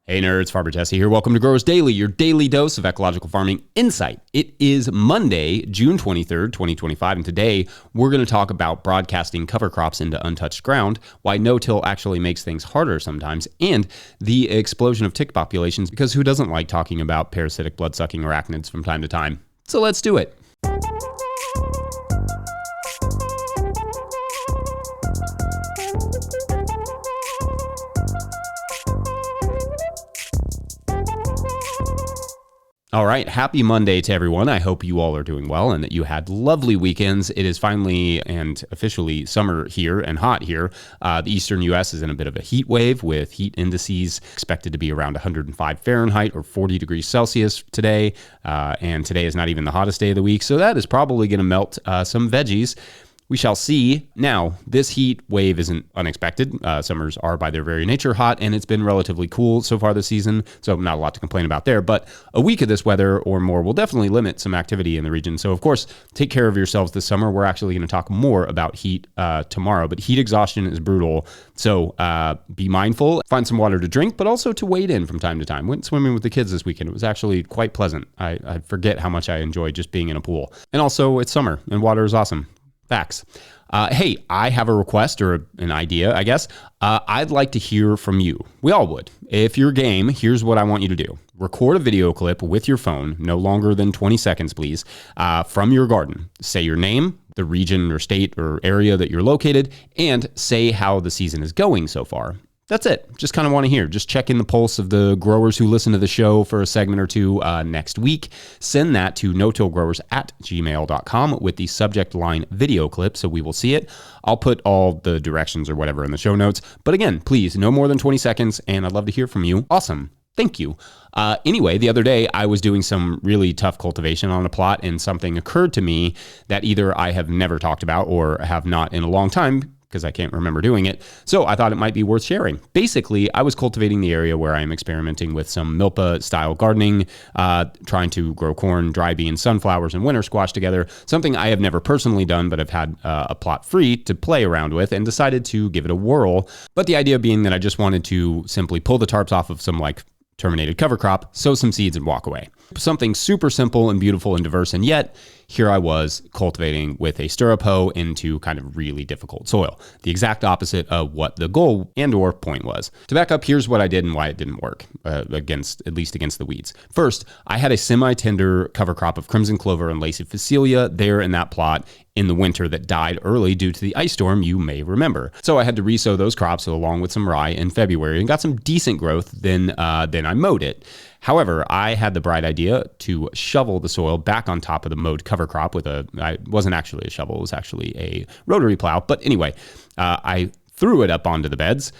Hey nerds, Farmer Jesse here. Welcome to Growers Daily, your daily dose of ecological farming insight. It is Monday, June 23rd, 2025, and today we're going to talk about broadcasting cover crops into untouched ground, why no-till actually makes things harder sometimes, and the explosion of tick populations, because who doesn't like talking about parasitic blood-sucking arachnids from time to time? So let's do it. All right, happy Monday to everyone. I hope you all are doing well and that you had lovely weekends. It is finally and officially summer here and hot here. The eastern U.S. is in a bit of a heat wave with heat indices expected to be around 105 Fahrenheit or 40 degrees Celsius today. And today is not even the hottest day of the week, so that is probably going to melt some veggies. We shall see. Now, this heat wave isn't unexpected. Summers are by their very nature hot, and it's been relatively cool so far this season, so not a lot to complain about there. But a week of this weather or more will definitely limit some activity in the region. So, of course, take care of yourselves this summer. We're actually going to talk more about heat tomorrow, but heat exhaustion is brutal. So be mindful, find some water to drink, but also to wade in from time to time. Went swimming with the kids this weekend. It was actually quite pleasant. I forget how much I enjoy just being in a pool. And also, it's summer, and water is awesome. Facts. Hey, I have a request or an idea, I guess. I'd like to hear from you. We all would. If you're game, here's what I want you to do. Record a video clip with your phone, no longer than 20 seconds, please, from your garden. Say your name, the region or state or area that you're located, and say how the season is going so far. That's it. Just kind of want to hear. Just check in the pulse of the growers who listen to the show for a segment or two next week. Send that to notillgrowers@gmail.com with the subject line video clip so we will see it. I'll put all the directions or whatever in the show notes. But again, please, no more than 20 seconds, and I'd love to hear from you. Awesome. Thank you. Anyway, the other day I was doing some really tough cultivation on a plot, and something occurred to me that either I have never talked about or have not in a long time, because I can't remember doing it. So I thought it might be worth sharing. Basically, I was cultivating the area where I'm experimenting with some milpa style gardening, trying to grow corn, dry beans, sunflowers, and winter squash together, something I have never personally done, but have had a plot free to play around with and decided to give it a whirl. But the idea being that I just wanted to simply pull the tarps off of some terminated cover crop, sow some seeds, and walk away. Something super simple and beautiful and diverse, and yet here I was cultivating with a stirrup hoe into kind of really difficult soil. The exact opposite of what the goal and or point was. To back up, here's what I did and why it didn't work, at least against the weeds. First, I had a semi-tender cover crop of crimson clover and lacy phacelia there in that plot in the winter that died early due to the ice storm you may remember. So I had to resow those crops along with some rye in February and got some decent growth. Then I mowed it. However, I had the bright idea to shovel the soil back on top of the mowed cover crop with it wasn't actually a shovel, it was actually a rotary plow. But anyway, I threw it up onto the beds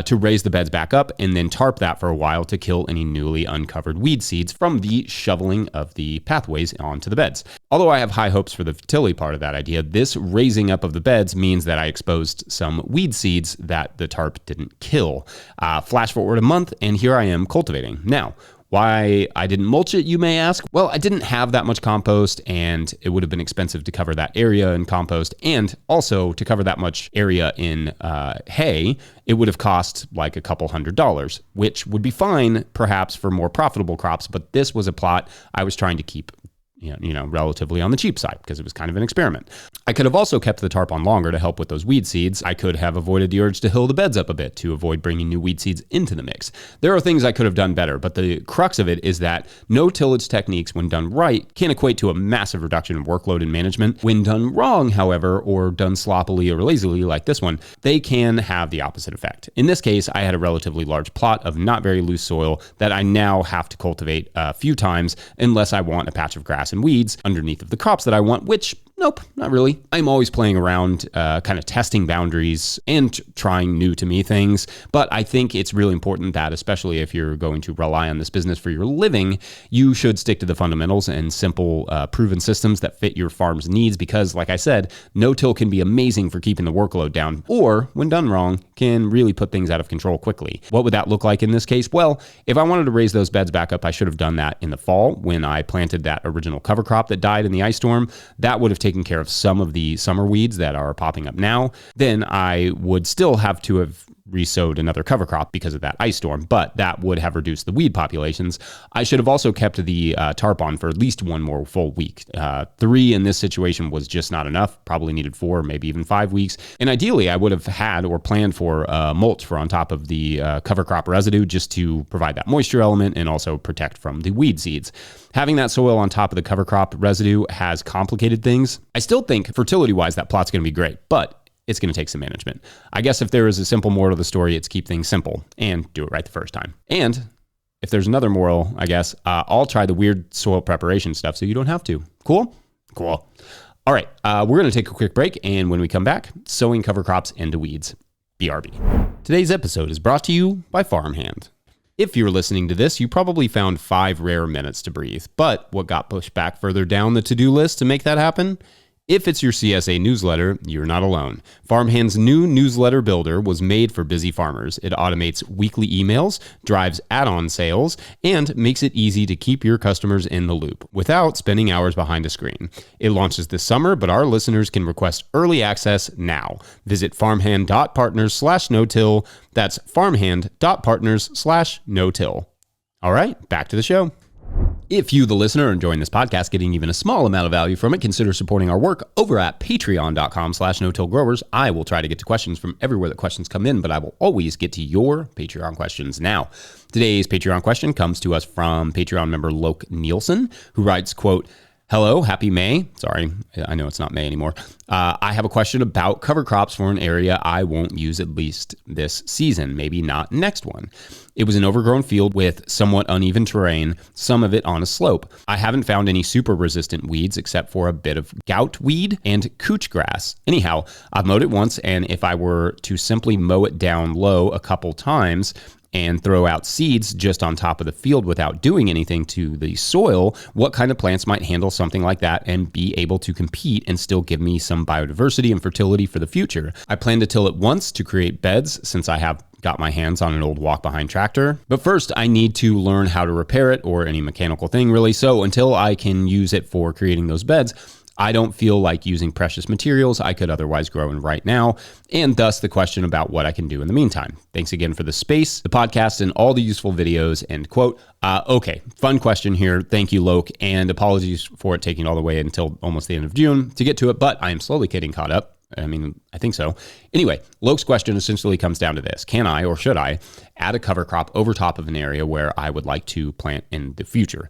to raise the beds back up and then tarp that for a while to kill any newly uncovered weed seeds from the shoveling of the pathways onto the beds. Although I have high hopes for the fertility part of that idea, this raising up of the beds means that I exposed some weed seeds that the tarp didn't kill. Flash forward a month and here I am cultivating. Now, why I didn't mulch it, you may ask? Well, I didn't have that much compost, and it would have been expensive to cover that area in compost, and also to cover that much area in hay, it would have cost like a couple $100s, which would be fine perhaps for more profitable crops, but this was a plot I was trying to keep relatively on the cheap side because it was kind of an experiment. I could have also kept the tarp on longer to help with those weed seeds. I could have avoided the urge to hill the beds up a bit to avoid bringing new weed seeds into the mix. There are things I could have done better, but the crux of it is that no tillage techniques, when done right, can equate to a massive reduction in workload and management. When done wrong, however, or done sloppily or lazily like this one, they can have the opposite effect. In this case, I had a relatively large plot of not very loose soil that I now have to cultivate a few times unless I want a patch of grass and weeds underneath of the crops that I want, which nope, not really. I'm always playing around, kind of testing boundaries and trying new to me things. But I think it's really important that, especially if you're going to rely on this business for your living, you should stick to the fundamentals and simple, proven systems that fit your farm's needs. Because, like I said, no-till can be amazing for keeping the workload down, or when done wrong, can really put things out of control quickly. What would that look like in this case? Well, if I wanted to raise those beds back up, I should have done that in the fall when I planted that original cover crop that died in the ice storm. That would have taken care of some of the summer weeds that are popping up now. Then I would still have to have re-sowed another cover crop because of that ice storm, but that would have reduced the weed populations. I should have also kept the tarp on for at least one more full week. 3 in this situation was just not enough. Probably needed 4, maybe even 5 weeks. And ideally, I would have had or planned for mulch for on top of the cover crop residue just to provide that moisture element and also protect from the weed seeds. Having that soil on top of the cover crop residue has complicated things. I still think fertility-wise, that plot's going to be great, but it's going to take some management. I guess if there is a simple moral to the story, it's keep things simple and do it right the first time. And if there's another moral, I guess, I'll try the weird soil preparation stuff so you don't have to. Cool? Cool. All right, we're going to take a quick break, and when we come back, sowing cover crops into weeds. BRB. Today's episode is brought to you by Farmhand. If you're listening to this, you probably found 5 rare minutes to breathe. But what got pushed back further down the to-do list to make that happen? If it's your CSA newsletter, you're not alone. Farmhand's new newsletter builder was made for busy farmers. It automates weekly emails, drives add-on sales, and makes it easy to keep your customers in the loop without spending hours behind a screen. It launches this summer, but our listeners can request early access now. Visit farmhand.partners/no-till. That's farmhand.partners/no-till. All right, back to the show. If you, the listener, are enjoying this podcast, getting even a small amount of value from it, consider supporting our work over at patreon.com/notillgrowers. I will try to get to questions from everywhere that questions come in, but I will always get to your Patreon questions now. Today's Patreon question comes to us from Patreon member Loke Nielsen, who writes, quote, "Hello, happy May." Sorry, I know it's not May anymore. I have a question about cover crops for an area I won't use at least this season, maybe not next one. It was an overgrown field with somewhat uneven terrain, some of it on a slope. I haven't found any super resistant weeds except for a bit of gout weed and couch grass. Anyhow, I've mowed it once, and if I were to simply mow it down low a couple times and throw out seeds just on top of the field without doing anything to the soil, what kind of plants might handle something like that and be able to compete and still give me some biodiversity and fertility for the future? I plan to till it once to create beds since I have got my hands on an old walk-behind tractor. But first, I need to learn how to repair it or any mechanical thing really. So until I can use it for creating those beds, I don't feel like using precious materials I could otherwise grow in right now, and thus the question about what I can do in the meantime. Thanks again for the space, the podcast, and all the useful videos, end quote. Okay, fun question here. Thank you, Loke, and apologies for it taking all the way until almost the end of June to get to it, but I am slowly getting caught up. I mean, I think so. Anyway, Loke's question essentially comes down to this. Can I, or should I, add a cover crop over top of an area where I would like to plant in the future?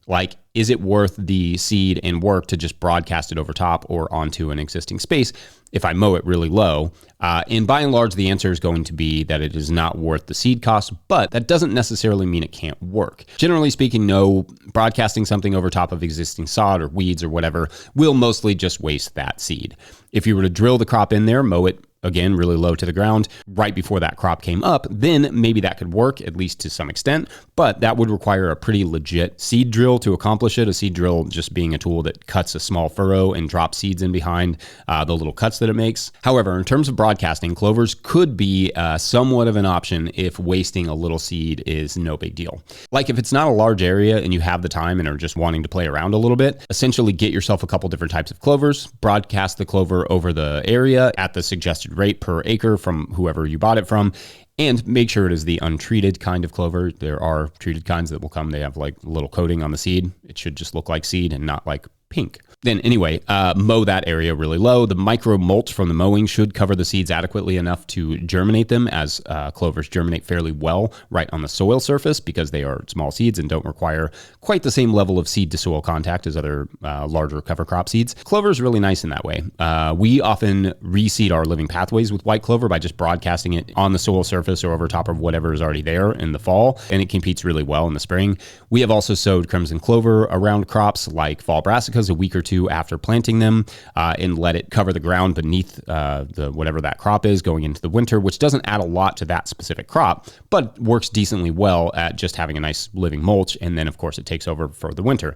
Like, is it worth the seed and work to just broadcast it over top or onto an existing space if I mow it really low? And by and large, the answer is going to be that it is not worth the seed cost, but that doesn't necessarily mean it can't work. Generally speaking, no, broadcasting something over top of existing sod or weeds or whatever will mostly just waste that seed. If you were to drill the crop in there, mow it again, really low to the ground right before that crop came up, then maybe that could work, at least to some extent, but that would require a pretty legit seed drill to accomplish it. A seed drill just being a tool that cuts a small furrow and drops seeds in behind the little cuts that it makes. However, in terms of broadcasting, clovers could be somewhat of an option if wasting a little seed is no big deal. Like if it's not a large area and you have the time and are just wanting to play around a little bit, essentially get yourself a couple different types of clovers, broadcast the clover over the area at the suggested rate per acre from whoever you bought it from, and make sure it is the untreated kind of clover. There are treated kinds that will come. They have like a little coating on the seed. It should just look like seed and not like pink. Then anyway, mow that area really low. The micro mulch from the mowing should cover the seeds adequately enough to germinate them, as clovers germinate fairly well right on the soil surface because they are small seeds and don't require quite the same level of seed to soil contact as other larger cover crop seeds. Clover is really nice in that way. We often reseed our living pathways with white clover by just broadcasting it on the soil surface or over top of whatever is already there in the fall, and it competes really well in the spring. We have also sowed crimson clover around crops like fall brassicas a week or two after planting them, and let it cover the ground beneath the whatever that crop is going into the winter, which doesn't add a lot to that specific crop, but works decently well at just having a nice living mulch. And then of course it takes over for the winter.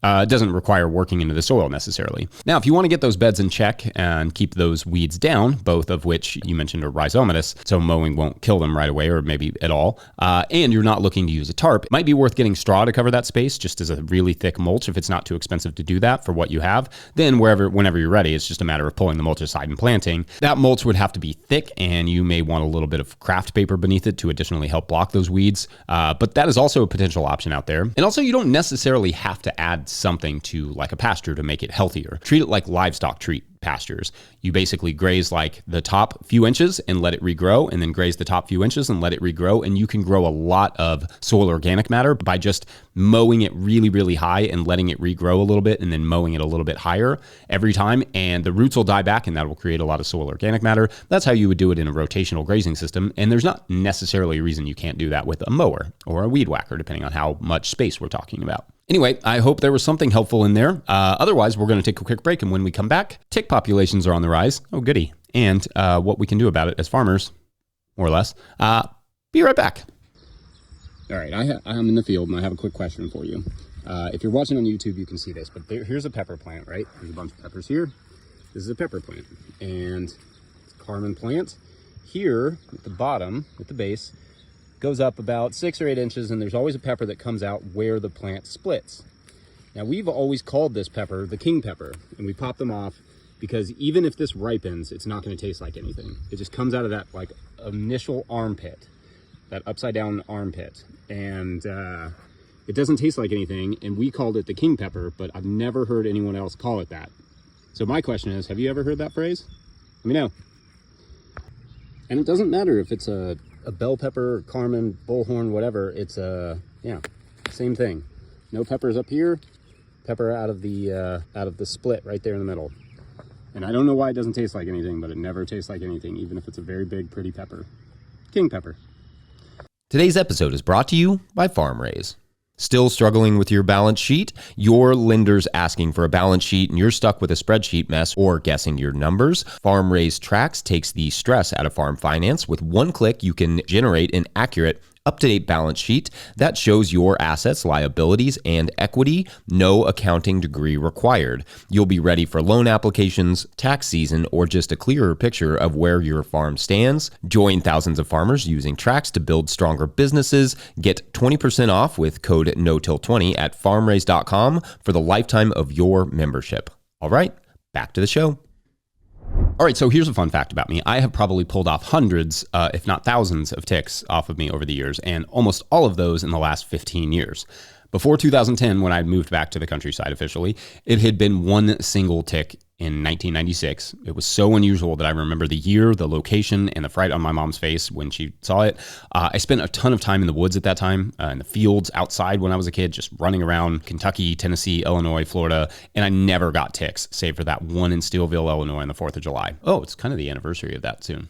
It doesn't require working into the soil necessarily. Now, if you want to get those beds in check and keep those weeds down, both of which you mentioned are rhizomatous, so mowing won't kill them right away or maybe at all, and you're not looking to use a tarp, it might be worth getting straw to cover that space just as a really thick mulch if it's not too expensive to do that for what you have. Then whenever you're ready, it's just a matter of pulling the mulch aside and planting. That mulch would have to be thick, and you may want a little bit of craft paper beneath it to additionally help block those weeds. But that is also a potential option out there. And also, you don't necessarily have to add something to like a pasture to make it healthier. Treat it like livestock treat pastures. You basically graze like the top few inches and let it regrow, and then graze the top few inches and let it regrow. And you can grow a lot of soil organic matter by just mowing it really, really high and letting it regrow a little bit and then mowing it a little bit higher every time. And the roots will die back and that will create a lot of soil organic matter. That's how you would do it in a rotational grazing system. And there's not necessarily a reason you can't do that with a mower or a weed whacker, depending on how much space we're talking about. Anyway, I hope there was something helpful in there. Otherwise, we're going to take a quick break, and when we come back, tick populations are on the rise. Oh, goody. And what we can do about it as farmers, more or less. Be right back. All right, I'm in the field, and I have a quick question for you. If you're watching on YouTube, you can see this, but here's a pepper plant, right? There's a bunch of peppers here. This is a pepper plant, and it's a Carmen plant. Here, at the bottom, at the base, goes up about 6 or 8 inches, and there's always a pepper that comes out where the plant splits. Now, we've always called this pepper the king pepper, and we pop them off because even if this ripens, it's not going to taste like anything. It just comes out of that like initial armpit, that upside down armpit, and it doesn't taste like anything, and we called it the king pepper, but I've never heard anyone else call it that. So my question is, have you ever heard that phrase? Let me know. And it doesn't matter if it's a bell pepper, Carmen, bullhorn, whatever. It's same thing. No peppers up here, pepper out of the split right there in the middle. And I don't know why it doesn't taste like anything, but it never tastes like anything, even if it's a very big, pretty pepper. King pepper. Today's episode is brought to you by FarmRaise. Still struggling with your balance sheet? Your lender's asking for a balance sheet and you're stuck with a spreadsheet mess or guessing your numbers? FarmRaise Tracks takes the stress out of farm finance. With one click, you can generate an accurate, up-to-date balance sheet that shows your assets, liabilities, and equity. No accounting degree required. You'll be ready for loan applications, tax season, or just a clearer picture of where your farm stands. Join thousands of farmers using Tracks to build stronger businesses. Get 20% off with code NOTILL20 at farmraise.com for the lifetime of your membership. All right, back to the show. All right, so here's a fun fact about me. I have probably pulled off hundreds, if not thousands, of ticks off of me over the years, and almost all of those in the last 15 years. Before 2010, when I moved back to the countryside officially, it had been one single tick in 1996. It was so unusual that I remember the year, the location, and the fright on my mom's face when she saw it. I spent a ton of time in the woods at that time, in the fields, outside when I was a kid, just running around Kentucky, Tennessee, Illinois, Florida, and I never got ticks, save for that one in Steelville, Illinois on the 4th of July. Oh, it's kind of the anniversary of that soon.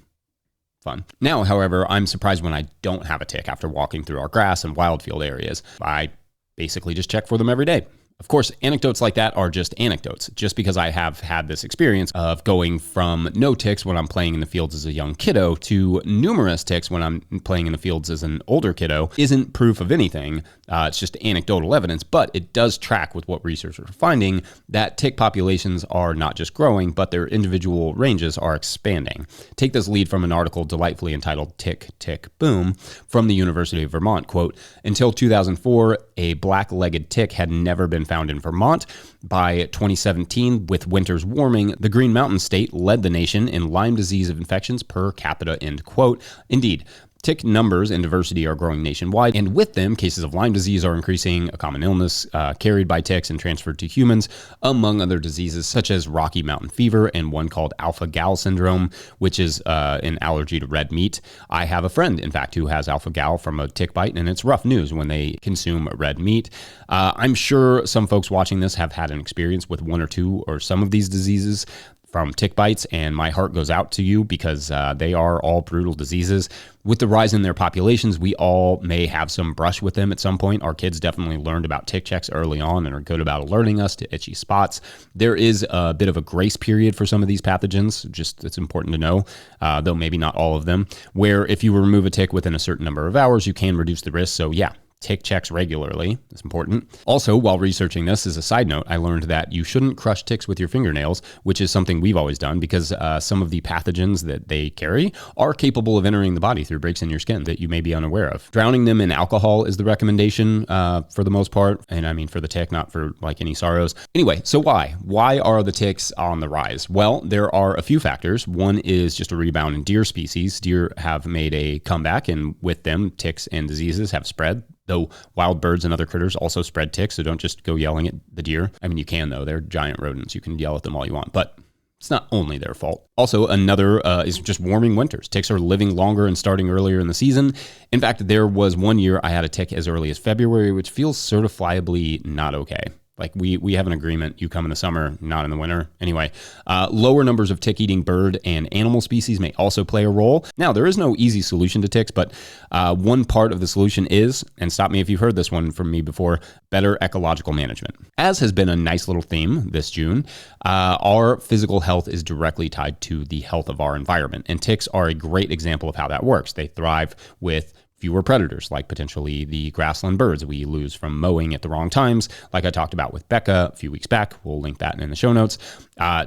Fun. Now, however, I'm surprised when I don't have a tick after walking through our grass and wildfield areas. I basically just check for them every day. Of course, anecdotes like that are just anecdotes. Just because I have had this experience of going from no ticks when I'm playing in the fields as a young kiddo to numerous ticks when I'm playing in the fields as an older kiddo isn't proof of anything. It's just anecdotal evidence, but it does track with what researchers are finding that tick populations are not just growing, but their individual ranges are expanding. Take this lead from an article delightfully entitled Tick, Tick, Boom from the University of Vermont. Quote, until 2004, a black-legged tick had never been found in Vermont. By 2017, with winters warming, the Green Mountain State led the nation in Lyme disease infections per capita, end quote. Indeed, tick numbers and diversity are growing nationwide, and with them, cases of Lyme disease are increasing, a common illness carried by ticks and transferred to humans, among other diseases such as Rocky Mountain fever and one called alpha-gal syndrome, which is an allergy to red meat. I have a friend, in fact, who has alpha-gal from a tick bite, and it's rough news when they consume red meat. I'm sure some folks watching this have had an experience with one or two or some of these diseases from tick bites, and my heart goes out to you because they are all brutal diseases. With the rise in their populations, we all may have some brush with them at some point. Our kids definitely learned about tick checks early on and are good about alerting us to itchy spots. There is a bit of a grace period for some of these pathogens, just it's important to know, though maybe not all of them, where if you remove a tick within a certain number of hours, you can reduce the risk. So yeah, tick checks regularly. It's important. Also, while researching this, as a side note, I learned that you shouldn't crush ticks with your fingernails, which is something we've always done because some of the pathogens that they carry are capable of entering the body through breaks in your skin that you may be unaware of. Drowning them in alcohol is the recommendation for the most part. And I mean for the tick, not for like any sorrows. Anyway, so why? Why are the ticks on the rise? Well, there are a few factors. One is just a rebound in deer species. Deer have made a comeback, and with them, ticks and diseases have spread. Though wild birds and other critters also spread ticks, so don't just go yelling at the deer. I mean, you can, though. They're giant rodents. You can yell at them all you want, but it's not only their fault. Also, another is just warming winters. Ticks are living longer and starting earlier in the season. In fact, there was one year I had a tick as early as February, which feels certifiably not okay. Like we have an agreement. You come in the summer, not in the winter. Anyway, lower numbers of tick-eating bird and animal species may also play a role. Now, there is no easy solution to ticks, but one part of the solution is, and stop me if you've heard this one from me before, better ecological management. As has been a nice little theme this June, our physical health is directly tied to the health of our environment, and ticks are a great example of how that works. They thrive with fewer predators, like potentially the grassland birds we lose from mowing at the wrong times, like I talked about with Becca a few weeks back. We'll link that in the show notes.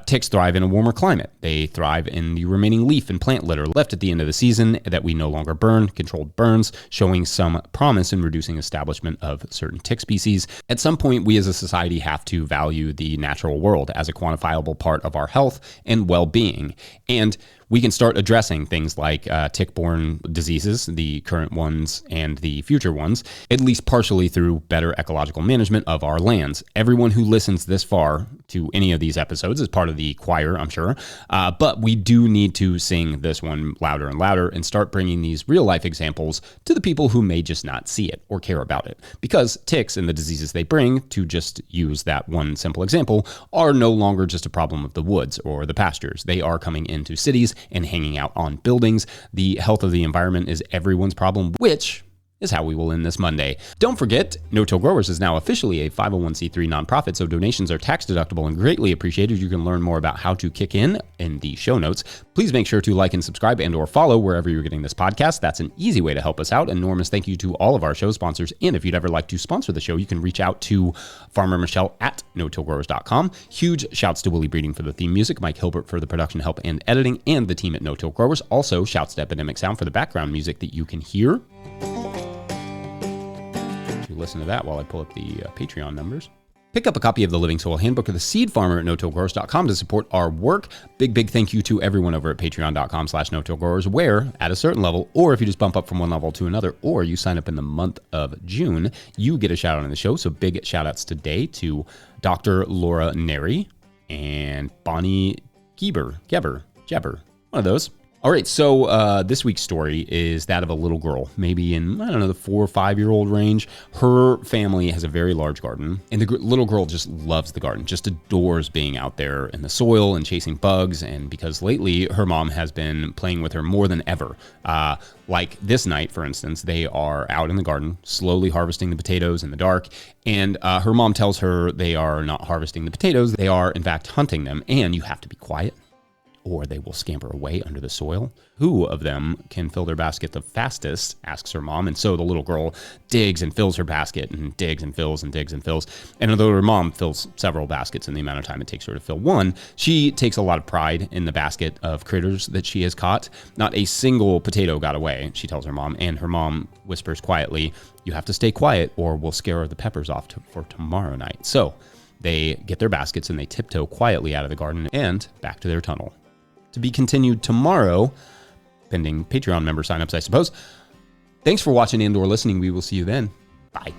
Ticks thrive in a warmer climate. They thrive in the remaining leaf and plant litter left at the end of the season that we no longer burn, controlled burns, showing some promise in reducing establishment of certain tick species. At some point, we as a society have to value the natural world as a quantifiable part of our health and well-being. And we can start addressing things like tick-borne diseases, the current ones and the future ones, at least partially through better ecological management of our lands. Everyone who listens this far to any of these episodes is part of the choir, I'm sure. But we do need to sing this one louder and louder and start bringing these real-life examples to the people who may just not see it or care about it. Because ticks and the diseases they bring, to just use that one simple example, are no longer just a problem of the woods or the pastures. They are coming into cities and hanging out on buildings. The health of the environment is everyone's problem, which is how we will end this Monday. Don't forget, No-Till Growers is now officially a 501c3 nonprofit, so donations are tax deductible and greatly appreciated. You can learn more about how to kick in the show notes. Please make sure to like and subscribe and or follow wherever you're getting this podcast. That's an easy way to help us out. Enormous thank you to all of our show sponsors. And if you'd ever like to sponsor the show, you can reach out to Farmer Michelle at notillgrowers.com. Huge shouts to Willie Breeding for the theme music, Mike Hilbert for the production help and editing, and the team at No-Till Growers. Also, shouts to Epidemic Sound for the background music that you can hear. Listen to that while I pull up the Patreon numbers. Pick up a copy of the Living Soil Handbook of the Seed Farmer at notillgrowers.com to support our work. Big thank you to everyone over at patreon.com/notillgrowers, where at a certain level, or if you just bump up from one level to another, or you sign up in the month of June, you get a shout out on the show. So big shout outs today to Dr. Laura Neri and Bonnie Geber, one of those. All right, so this week's story is that of a little girl, maybe in, I don't know, the 4 or 5 year old range. Her family has a very large garden, and the little girl just loves the garden, just adores being out there in the soil and chasing bugs. And because lately her mom has been playing with her more than ever. Like this night, for instance, they are out in the garden, slowly harvesting the potatoes in the dark. And her mom tells her they are not harvesting the potatoes. They are, in fact, hunting them. And you have to be quiet, or they will scamper away under the soil. Who of them can fill their basket the fastest, asks her mom. And so the little girl digs and fills her basket and digs and fills and digs and fills. And although her mom fills several baskets in the amount of time it takes her to fill one, she takes a lot of pride in the basket of critters that she has caught. Not a single potato got away, she tells her mom. And her mom whispers quietly, "You have to stay quiet or we'll scare the peppers off for tomorrow night." So they get their baskets and they tiptoe quietly out of the garden and back to their tunnel. To be continued tomorrow, pending Patreon member signups, I suppose. Thanks for watching and or listening. We will see you then. Bye.